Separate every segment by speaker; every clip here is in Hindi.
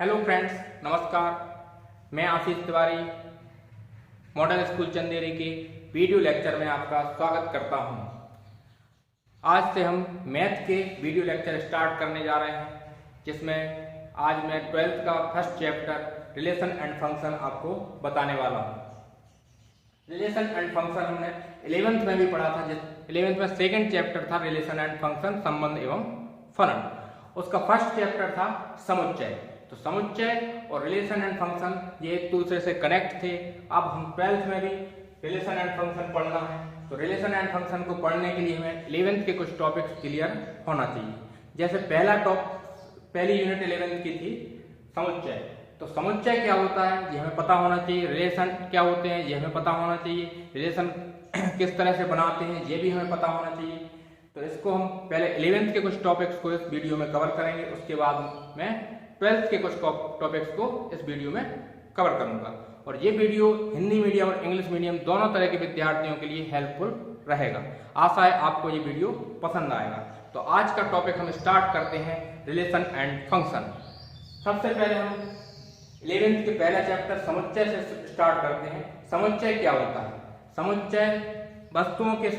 Speaker 1: हेलो फ्रेंड्स, नमस्कार। मैं आशीष तिवारी मॉडल स्कूल चंदेरी के वीडियो लेक्चर में आपका स्वागत करता हूं। आज से हम मैथ के वीडियो लेक्चर स्टार्ट करने जा रहे हैं, जिसमें आज मैं 12th का first chapter relation and function आपको बताने वाला हूं। रिलेशन एंड फंक्शन हमने 11th में भी पढ़ा था। 11th में सेकेंड चैप्टर था रिलेशन एंड फंक्शन, संबंध एवं फलन। उसका फर्स्ट चैप्टर था समुच्चय। तो समुच्चय और रिलेशन एंड फंक्शन ये एक दूसरे से कनेक्ट थे। अब हम 12th में भी रिलेशन एंड फंक्शन पढ़ना है, तो रिलेशन एंड फंक्शन को पढ़ने के लिए हमें 11th के कुछ टॉपिक्स क्लियर होना चाहिए। जैसे पहली यूनिट 11th की थी समुच्चय। तो समुच्चय क्या होता है ये हमें पता होना चाहिए। रिलेशन क्या होते हैं ये हमें पता होना चाहिए। रिलेशन किस तरह से बनाते हैं ये भी हमें पता होना चाहिए। तो इसको हम पहले 11th के कुछ टॉपिक्स को इस वीडियो में कवर करेंगे, उसके बाद मैं 12th के कुछ टॉपिक्स को इस वीडियो में कवर करूंगा। और ये वीडियो हिंदी मीडियम और इंग्लिश मीडियम दोनों तरह के विद्यार्थियों के लिए हेल्पफुल रहेगा। आशा है आपको ये वीडियो पसंद आएगा। तो आज का टॉपिक हम स्टार्ट करते हैं रिलेशन एंड फंक्शन। सबसे पहले हम 11th के पहला चैप्टर समुच्चय से स्टार्ट करते हैं। समुच्चय क्या होता है? समुच्चय वस्तुओं के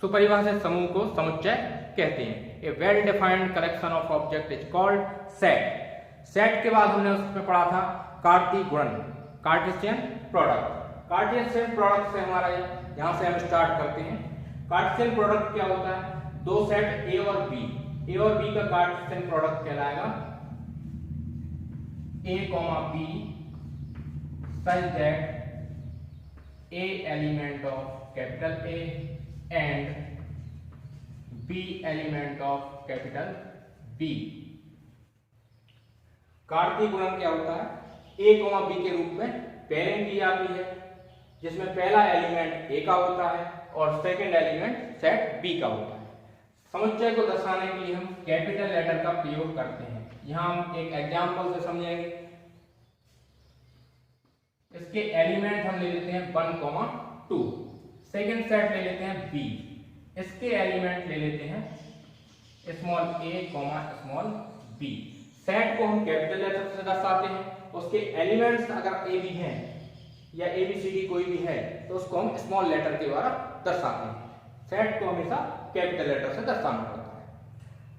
Speaker 1: सुपरिभाषित समूह को समुच्चय कहते हैं। A well defined collection of object is called set. Set के बाद हमने उसमें पढ़ा था कार्तीय गुणन, कार्टेशियन प्रोडक्ट। कार्टेशियन प्रोडक्ट से हमारा यहां से हम स्टार्ट करते हैं। कार्टेशियन प्रोडक्ट क्या होता है? दो सेट ए और बी का कार्टेशियन प्रोडक्ट कहलाएगा a comma b such that a element of capital A and b element of capital B. कार्तीय गुणन क्या होता है? ए कॉमा बी के रूप में पेयरिंग की जाती है, जिसमें पहला एलिमेंट ए का होता है और सेकंड एलिमेंट सेट बी का होता है। समुच्चय को दर्शाने के लिए हम कैपिटल लेटर का प्रयोग करते हैं। यहां हम एक एग्जांपल से समझेंगे। इसके एलिमेंट हम ले लेते हैं 1, 2। सेकंड सेट ले लेते हैं बी। इसके एलिमेंट ले लेते हैं स्मॉल ए स्मॉल बी। सेट को हम कैपिटल लेटर से दर्शाते हैं। उसके एलिमेंट्स अगर ए बी हैं या ए बी सी डी कोई भी है तो उसको हम स्मॉल लेटर के द्वारा दर्शाते हैं। सेट को हमेशा कैपिटल लेटर से दर्शाना पड़ता है।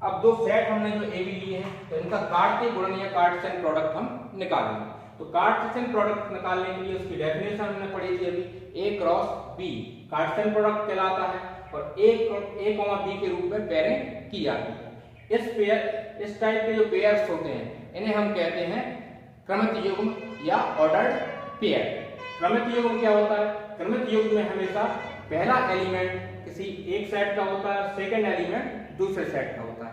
Speaker 1: अब दो सेट हमने जो ए बी लिए हैं तो इनका कार्तीय गुणन या कार्टेशियन प्रोडक्ट हम निकालेंगे। तो कार्टेशियन प्रोडक्ट निकालने के लिए उसकी डेफिनेशन हमने पढ़ी थी अभी, ए क्रॉस बी कार्टेशियन प्रोडक्ट कहलाता है और ए कॉमा बी के रूप में पेयरिंग की जाती है। इस टाइप के जो पेयर्स होते हैं इन्हें हम कहते हैं क्रमित युग्म या ऑर्डर्ड पेयर। क्रमित युग्म क्या होता है? क्रमित युग्म में हमेशा पहला एलिमेंट किसी एक सेट का होता है, सेकंड एलिमेंट दूसरे सेट का होता है।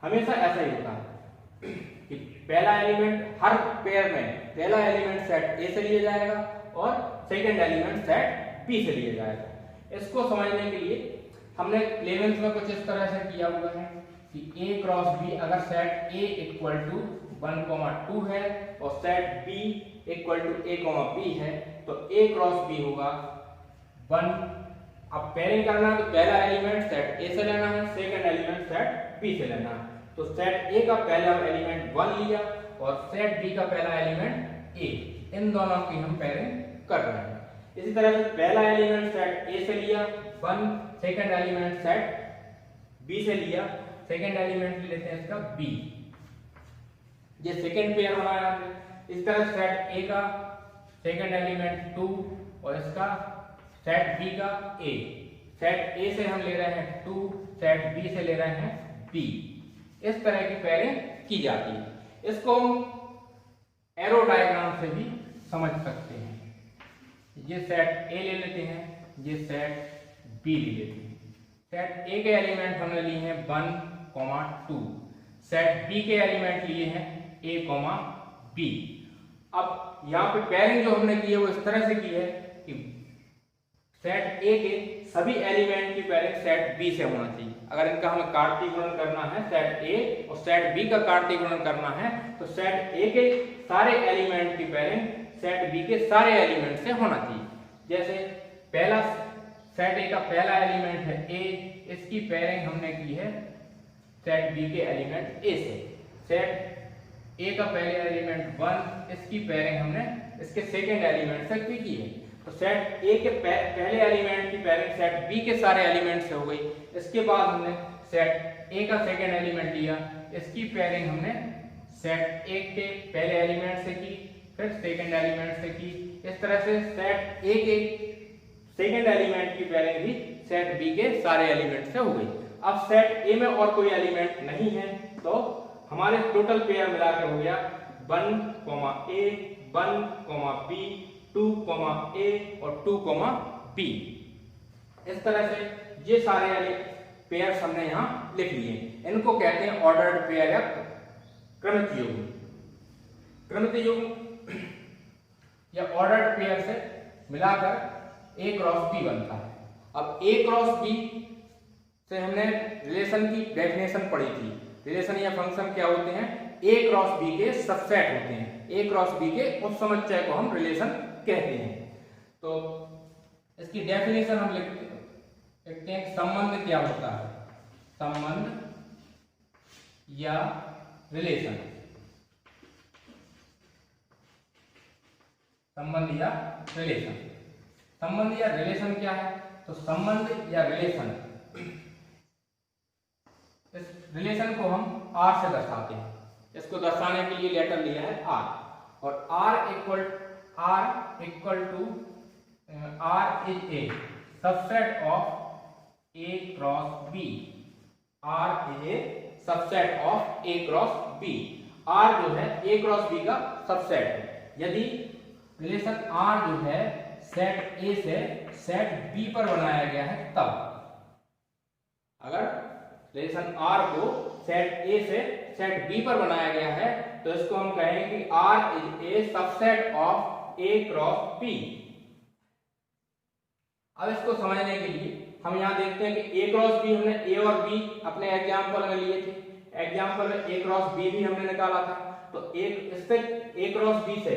Speaker 1: हमेशा ऐसा ही होता है कि पहला एलिमेंट हर पेयर में पहला एलिमेंट सेट ए से लिया जाएगा और सेकंड एलिमेंट सेट बी से लिया जाएगा। इसको समझने के लिए हमने 11th में कुछ इस तरह से किया हुआ है कि ए क्रॉस बी, अगर सेट ए इक्वल टू 1, 2 है और set B equal to A comma B है तो ए क्रॉस बी होगा 1। अब पेयरिंग करना है तो पहला एलिमेंट सेट ए से लेना है, सेकंड एलिमेंट सेट बी से लेना है। तो सेट ए का पहला एलिमेंट 1 लिया और सेट बी का पहला एलिमेंट ए, इन दोनों की हम पेयरिंग कर रहे हैं। इसी तरह से पहला एलिमेंट सेट ए से लिया 1, सेकंड एलिमेंट सेट बी से लिया, सेकंड एलिमेंट ले लेते हैं इसका बी। ये सेकंड पेयर बनाया हमने। इस तरह सेट ए का सेकंड एलिमेंट 2 और इसका सेट बी का ए। सेट ए से हम ले रहे हैं 2, सेट बी से ले रहे हैं बी। इस तरह की पेयरिंग की जाती है। इसको हम एरो डायग्राम से भी समझ सकते हैं। ये सेट ए ले लेते हैं, ये सेट बी ले लेते हैं। सेट ए के एलिमेंट हमने लिए हैं 1, 2। सेट बी के एलिमेंट लिए हैं ए, बी। अब यहाँ पे पेयरिंग जो हमने की है वो इस तरह से की है कि सेट ए के सभी एलिमेंट की पेयरिंग सेट बी से होना चाहिए। अगर इनका हमें कार्तीय गुणन करना है, सेट ए और सेट बी का कार्तीय गुणन करना है तो सेट ए के सारे एलिमेंट की पेयरिंग सेट बी के सारे एलिमेंट से होना चाहिए। जैसे पहला सेट ए का पहला एलिमेंट है ए, इसकी पेयरिंग हमने की है सेट बी के एलिमेंट ए से। सेट ए का पहले एलिमेंट 1, इसकी पेयरिंग हमने इसके सेकंड एलिमेंट से की है। तो सेट ए के पहले एलिमेंट की पेयरिंग सेट बी के सारे एलिमेंट से हो गई। इसके बाद हमने सेट ए का सेकंड एलिमेंट लिया, इसकी पेयरिंग हमने सेट ए के पहले एलिमेंट से की, फिर सेकंड एलिमेंट से की। इस तरह से सेट ए के सेकंड एलिमेंट की पेयरिंग भी सेट बी के सारे एलिमेंट से हो गई। अब सेट ए में और कोई एलिमेंट नहीं है, तो हमारे टोटल पेयर मिलाकर हो गया 1, A, 1, B, 2, A और 2, B। इस तरह से ये सारे पेयर्स हमने यहाँ लिख लिए। इनको कहते हैं ऑर्डर्ड पेयर या क्रमित युग्म। क्रमित युग्म या ऑर्डर्ड पेयर से मिलाकर A क्रॉस B बनता है। अब A क्रॉस B से हमने रिलेशन की डेफिनेशन पढ़ी थी। रिलेशन या फंक्शन क्या होते हैं? A क्रॉस B के सबसेट होते हैं। A क्रॉस B के उपसमुच्चय को हम रिलेशन कहते हैं। तो इसकी डेफिनेशन हम लिखते हैं। संबंध क्या होता है? संबंध या रिलेशन। संबंध या रिलेशन। संबंध या रिलेशन क्या है? तो संबंध या रिलेशन, इस रिलेशन को हम R से दर्शाते हैं। इसको दर्शाने के लिए लेटर लिया है R, और R equal to R is a subset of A cross B। R is a subset of A cross B। R जो है A क्रॉस B का सबसेट है। यदि रिलेशन R जो है सेट A से सेट B पर बनाया गया है, तब अगर रिलेशन R को सेट A से सेट B पर बनाया गया है, तो इसको हम कहेंगे कि R is a subset of A cross B। अब इसको समझने के लिए हम यहाँ देखते हैं कि A क्रॉस B हमने A और B अपने एग्जाम्पल में लिए थे। एग्जाम्पल में A क्रॉस B भी हमने निकाला था। तो इससे A क्रॉस B से,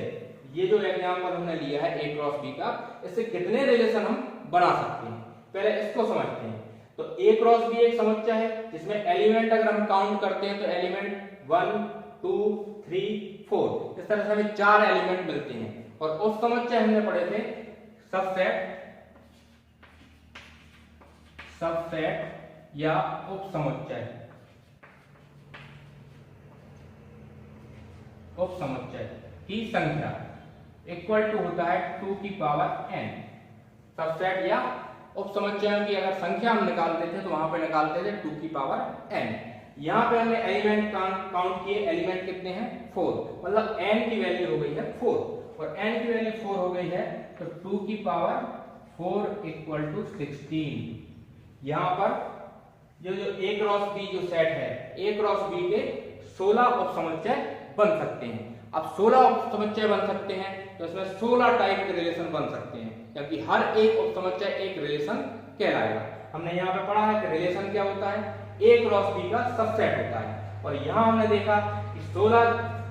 Speaker 1: ये जो एग्जाम्पल हमने लिया है A क्रॉस B का, इससे कितने रिलेशन हम बना सकते हैं, पहले इसको समझते हैं। तो A क्रॉस B एक समुच्चय है जिसमें एलिमेंट अगर हम काउंट करते हैं तो एलिमेंट 1, 2, 3, 4, इस तरह से हमें 4 एलिमेंट मिलते हैं। और उस समुच्चय हमने पढ़े थे सबसेट या उपसमुच्चय। उपसमुच्चय की संख्या इक्वल टू होता है 2 की पावर n। सबसेट या उपसमुच्चयों की अगर संख्या हम निकालते थे तो वहां पे निकालते थे 2 की पावर n। यहाँ पे हमने एलिमेंट काउंट किए, एलिमेंट कितने हैं? 4, मतलब n की वैल्यू हो गई है 4, और n की वैल्यू 4 हो गई है, तो 2 की पावर 4 इक्वल टू 16। यहाँ पर जो A क्रॉस B जो सेट है, A क्रॉस B के 16 उपसमुच्चय बन सकते हैं। अब 16 उपसमुच्चय बन सकते हैं तो इसमें 16 टाइप के रिलेशन बन सकते हैं, क्योंकि हर एक उपसमुच्चय एक रिलेशन कहलाएगा। हमने यहाँ पे पढ़ा है कि रिलेशन क्या होता है? A क्रॉस B का सबसेट होता है, और यहाँ हमने देखा कि 16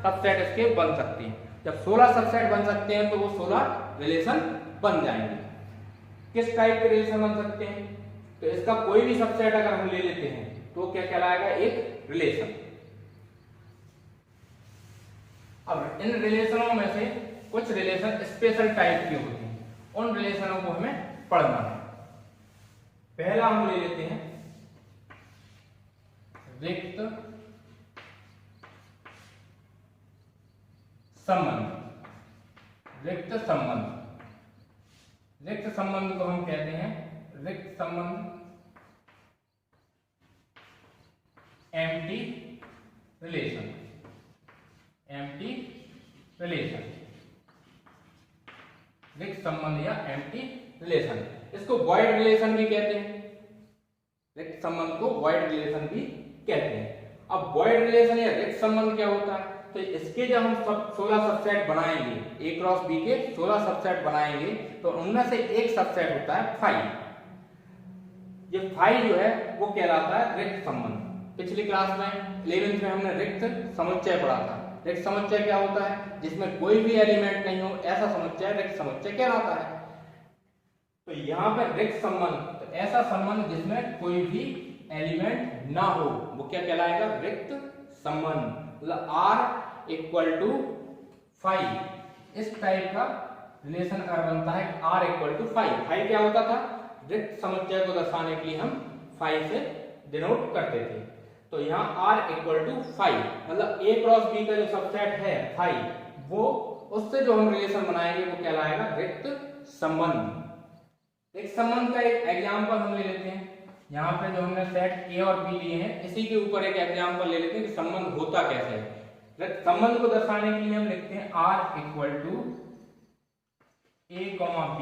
Speaker 1: सबसेट इसके बन सकते हैं। जब 16 सबसेट बन सकते हैं तो वो 16 रिलेशन बन जाएंगे। किस टाइप के रिलेशन बन सकते हैं? तो इसका कोई भी सबसेट अगर हम ले लेते हैं तो क्या कहलाएगा? एक रिलेशन। अब इन रिलेशनों में से कुछ रिलेशन स्पेशल टाइप के होते हैं, उन रिलेशनों को हमें पढ़ना है। पहला हम ले लेते हैं रिक्त संबंध। रिक्त संबंध, रिक्त संबंध को हम कहते हैं रिक्त संबंध, एम्प्टी रिलेशन। एम्प्टी रिलेशन, रिक्त संबंध या एम्प्टी रिलेशन। इसको वॉइड रिलेशन भी कहते हैं। रिक्त संबंध को वॉइड रिलेशन भी कहते हैं। अब वॉइड रिलेशन या रिक्त संबंध क्या होता है? तो इसके जब हम 16 सबसेट बनाएंगे, A क्रॉस B के 16 सबसेट बनाएंगे, तो उनमें से एक सबसेट होता है फाई। ये फाई जो है वो कहलाता है रिक्त संबंध। पिछली क्लास में 11th में हमने रिक्त समुच्चय पढ़ा था। रिक्त समुच्चय क्या होता है? जिसमें कोई भी एलिमेंट नहीं हो, ऐसा समुच्चय रिक्त समुच्चय कहलाता है। तो यहाँ पर रिक्त संबंध, तो ऐसा संबंध जिसमें कोई भी एलिमेंट ना हो, वो क्या कहलाएगा? रिक्त संबंध। मतलब R इक्वल टू 5, इस टाइप का रिलेशन अगर बनता है r इक्वल टू 5, 5 क्या होता था, रिक्त समुच्चय को दर्शाने के लिए हम 5 से डिनोट करते थे। तो यहाँ r इक्वल टू 5 मतलब a क्रॉस b का जो सबसेट है 5, वो उससे जो हम रिलेशन बनाएंगे वो कहलाएगा रिक्त संबंध। रिक्त संबंध का एक एग्जांपल हम ले लेते हैं। यहाँ पे जो हमने सेट a और b लिए हैं, इसी के ऊपर एक एग्जांपल ले लेते हैं कि संबंध होता कैसे है। रिक्त संबंध को दर्शाने के लिए हम लिखते हैं r equal to a comma b,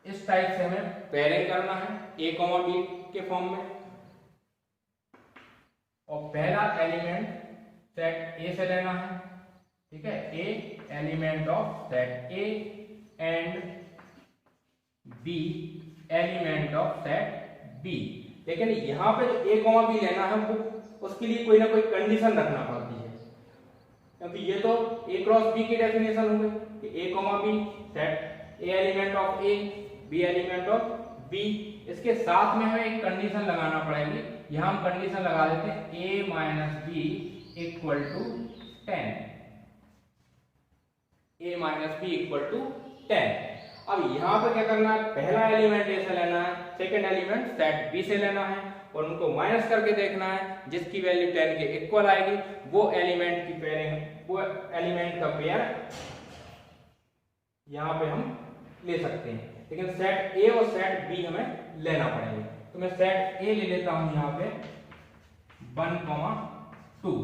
Speaker 1: इस टाइप से हमें पेयरिंग करना है a कॉमा b के फॉर्म में, और पहला एलिमेंट सेट A से लेना है, ठीक है, A element of set A and B element of set B। लेकिन यहाँ पे जो A कॉमा B लेना है हमको, उसके लिए कोई ना कोई कंडीशन रखना पड़ती है, क्योंकि ये तो A क्रॉस B की डेफिनेशन हो गई कि A comma B set A element of A B element of B। इसके साथ में हमें एक कंडीशन लगाना पड़ेगी। यहाँ हम कंडीशन लगा देते हैं a minus B equal to 10, a minus B equal to 10। अब यहाँ पे क्या करना है, पहला एलिमेंट a से लेना है, सेकंड एलिमेंट सेट b से लेना है, और उनको माइनस करके देखना है, जिसकी वैल्यू 10 के इक्वल आएगी वो एलिमेंट की पेयरिंग, वो एलिमेंट का पेयर यहाँ पे हम ले सकते हैं। लेकिन सेट A और सेट B हमें लेना पड़ेगा। तो मैं सेट A ले लेता हूं यहाँ पे 1, 2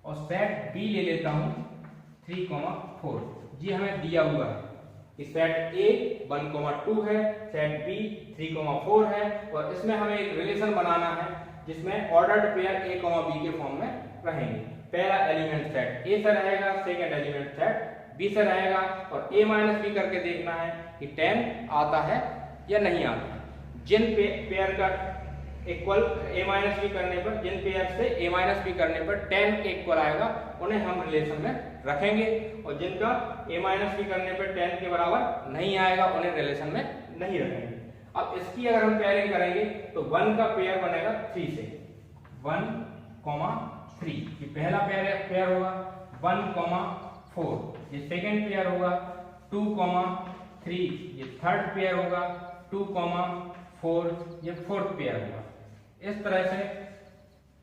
Speaker 1: और सेट B ले लेता हूं 3, 4। जी हमें दिया हुआ है कि सेट A 1, 2 है, सेट B 3, 4 है, और इसमें हमें एक रिलेशन बनाना है जिसमें ऑर्डर्ड पेयर A, B के फॉर्म में रहेंगे। पहला एलिमेंट सेट A से रहेगा, सेकंड एलिमेंट सेट B से रहेगा, और A माइनस B करके देखना है कि 10 आता है या नहीं आता। जिन पेयर का इक्वल A माइनस B करने पर, जिन पेयर से A माइनस B करने पर 10 के इक्वल आएगा उन्हें हम रिलेशन में रखेंगे, और जिनका A माइनस B करने पर 10 के बराबर नहीं आएगा उन्हें रिलेशन में नहीं रखेंगे। अब इसकी अगर हम पेयरिंग करेंगे तो 1 का पेयर बनेगा 3 से, 1, 3 ये पहला पेयर होगा, 1, 4 ये सेकेंड पेयर होगा, 2, 3 ये थर्ड पेयर होगा, 2, 4 ये फोर्थ पेयर होगा। इस तरह से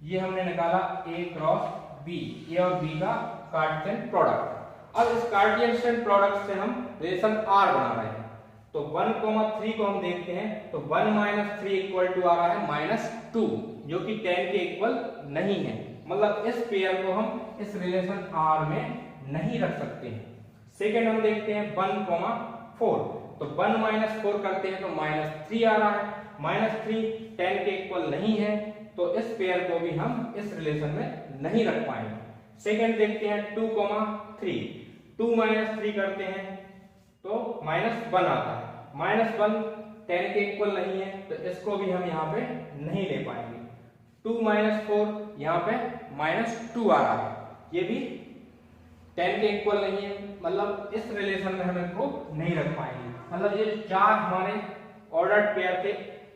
Speaker 1: ये हमने निकाला A क्रॉस B, A और B का कार्टेशियन प्रोडक्ट। अब इस कार्टेशियन प्रोडक्ट से हम रिलेशन R बना रहे हैं। तो 1, 3 को हम देखते हैं, तो 1 - 3 इक्वल टू आ रहा है -2, जो कि 10 के इक्वल नहीं है। मतलब इस पेयर को हम इस रिलेशन R में नहीं रख सकते हैं। सेकेंड हम देखते हैं 1, 4, तो 1 - 4 करते हैं तो -3 आ रहा है, -3 10 के इक्वल नहीं है, तो इस पेयर को भी हम इस रिलेशन में नहीं रख पाएंगे। सेकेंड देखते हैं 2, 3, 2 - 3 करते हैं तो -1 आता है, -1 10 के इक्वल नहीं है, तो इसको भी हम यहाँ पे नहीं ले पाएंगे। 2 - 4 यहाँ पे -2 आ रहा है, ये भी 10 के इक्वल नहीं है, मतलब इस रिलेशन में हम इनको नहीं रख पाएंगे। मतलब ये चार हमारे ऑर्डर्ड पेयर थे,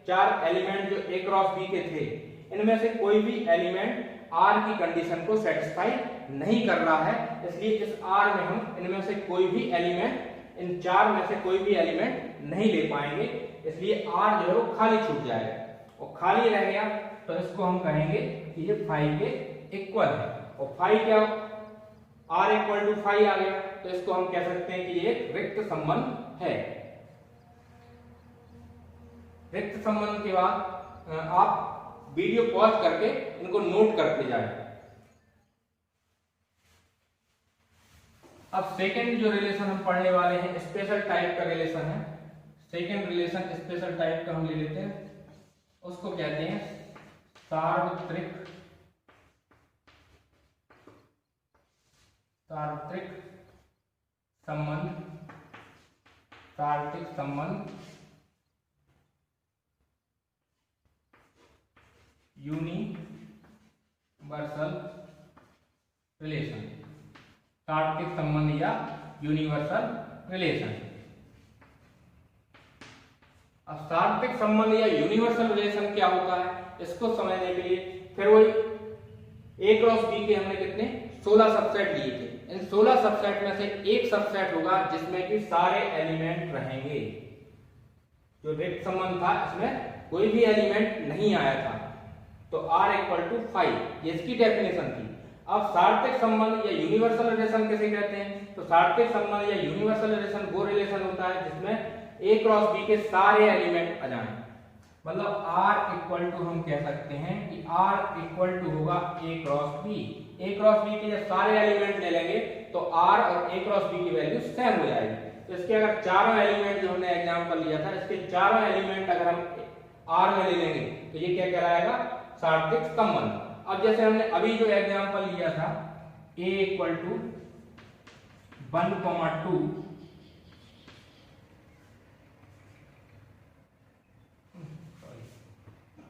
Speaker 1: चार एलिमेंट जो A क्रॉस B के थे, इनमें से कोई भी एलिमेंट R की कंडीशन को सेटिस्फाई नहीं कर रहा है, इसलिए इस R में हम इनमें से कोई भी एलिमेंट, इन चार में से कोई भी एलिमेंट नहीं ले पाएंगे, इसलिए R जो है वो खाली छूट जाएगा, और खाली रह गया तो इसको हम कहेंगे कि ये 5 के इक्वल है। और 5 क्या, R इक्वल टू 5 आ गया, तो इसको हम कह सकते हैं कि ये एक रिक्त संबंध है। रिक्त संबंध के बाद आप वीडियो पॉज करके इनको नोट करते जाएं। अब सेकंड जो रिलेशन हम पढ़ने वाले हैं, स्पेशल टाइप का रिलेशन है। सेकंड रिलेशन स्पेशल टाइप का हम ले लेते हैं, उसको कहते हैं सार्वत्रिक संबंध, सार्वत्रिक संबंध, यूनिवर्सल रिलेशन, सार्वत्रिक संबंध या यूनिवर्सल रिलेशन। अब सार्वत्रिक संबंध या यूनिवर्सल रिलेशन क्या होता है, इसको समझने के लिए फिर वही A क्रॉस B के हमने कितने 16 सबसेट लिए थे। इन 16 सबसेट में से एक सबसेट होगा जिसमें कि सारे एलिमेंट रहेंगे। जो रिक्त संबंध था इसमें कोई भी एलिमेंट नहीं आया था, तो R = 5, ये इसकी डेफिनेशन थी। अब सार्थक संबंध या यूनिवर्सल रिलेशन किसे कहते हैं? तो सार्थक संबंध या यूनिवर्सल रिलेशन वो रिलेशन होता है जिसमें A क्रॉस B के सारे एलिमेंट आ जाएं। मतलब R = हम कह सकते हैं कि R = होगा A cross B। A cross B के जब सारे एलिमेंट ले लेंगे तो R और A क्रॉस B की वैल्यू सेम हो जाएगी। तो इसके अगर चारों एलिमेंट जो हमने एग्जांपल लिया था, इसके चारों एलिमेंट अगर हम R में ले लेंगे तो ये क्या कहलाएगा? सार्थक संबंध। अब जैसे हमने अभी जो एग्जांपल लिया था A = 1, 2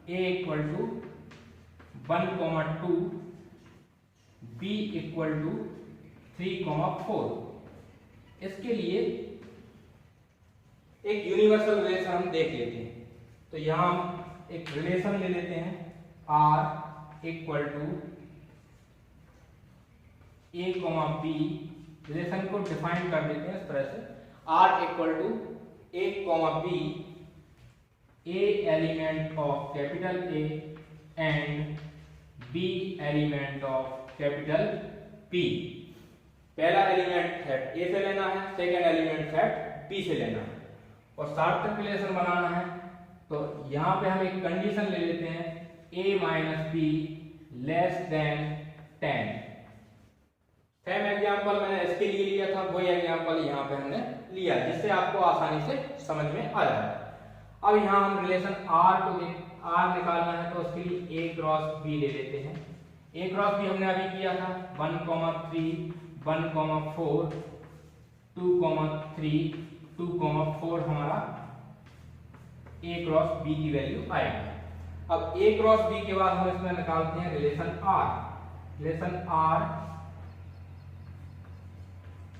Speaker 1: A = 1, 2 B = 3, 4। इसके लिए एक यूनिवर्सल रिलेशन हम देख लेते हैं। तो यहां हम एक रिलेशन ले लेते हैं R = A, B। रिलेशन को डिफाइन कर देते हैं इस तरह से, R = A, B, A element of capital A and B element of capital B। पहला एलिमेंट सेट A से लेना है, सेकेंड एलिमेंट सेट B से लेना है और सार्थक रिलेशन बनाना है। तो यहां पे हम एक कंडीशन ले लेते हैं A - B < 10। सेम एग्जांपल मैंने इसके लिए लिया था, वही एग्जांपल यहाँ पे हमने लिया जिससे आपको आसानी से समझ में आ जाए। अब यहाँ हम रिलेशन R निकालना है तो उसके लिए A क्रॉस B ले लेते हैं। A क्रॉस B हमने अभी किया था 1, 3, 1, 4, 2, 3, 2, 4 हमारा A क्रॉस B की वैल्यू आएगी। अब A क्रॉस B के बाद हम इसमें निकालते हैं रिलेशन R। रिलेशन R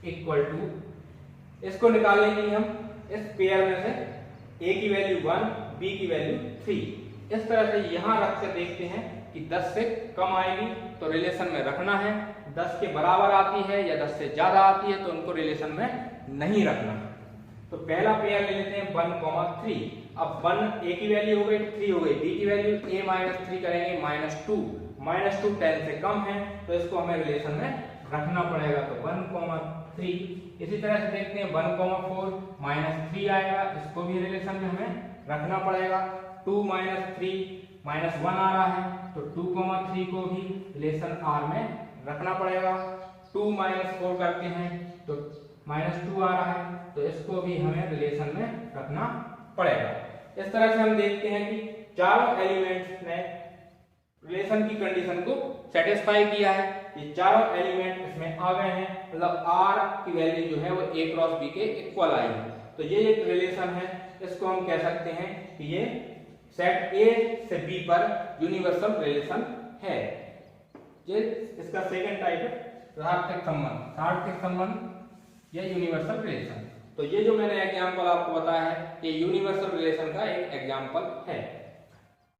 Speaker 1: = इसको निकालने के लिए हम इस पेयर में से A की वैल्यू 1, B की वैल्यू 3 इस तरह से यहां रख के देखते हैं कि 10 से कम आएगी तो रिलेशन में रखना है, 10 के बराबर आती है या 10 से ज्यादा आती है तो उनको रिलेशन में नहीं रखना। तो पहला पेयर ले लेते हैं 1, 3। अब 1 A की वैल्यू हो गई 3 हो गई, B की वैल्यू A - 3 करेंगे -2। -2 10 से कम है तो इसको हमें रिलेशन में रखना पड़ेगा। तो 1, 3। इसी तरह से देखते हैं 1, 4 -3 आएगा, इसको भी रिलेशन में हमें रखना पड़ेगा। 2 - 3 -1 आ रहा है तो 2, 3 को भी रिलेशन R में रखना पड़ेगा। 2 - 4 करते हैं तो -2 आ रहा है तो इसको भी हमें रिलेशन में रखना पड़ेगा। इस तरह से हम देखते हैं कि चारों एलिमेंट्स ने रिलेशन की कंडीशन को सेटिस्फाई किया है। ये चारों एलिमेंट इसमें आ गए हैं, मतलब R की वैल्यू जो है वो A क्रॉस B के इक्वल आई है। तो ये एक रिलेशन है, इसको हम कह सकते हैं कि ये सेट A से B पर यूनिवर्सल रिलेशन है। ये इसका सेकंड टाइप है सार्थक संबंध। सार्थक संबंध या यूनिवर्सल रिलेशन। तो ये जो मैंने एग्जांपल आपको बताया है ये यूनिवर्सल रिलेशन का एक एग्जांपल है।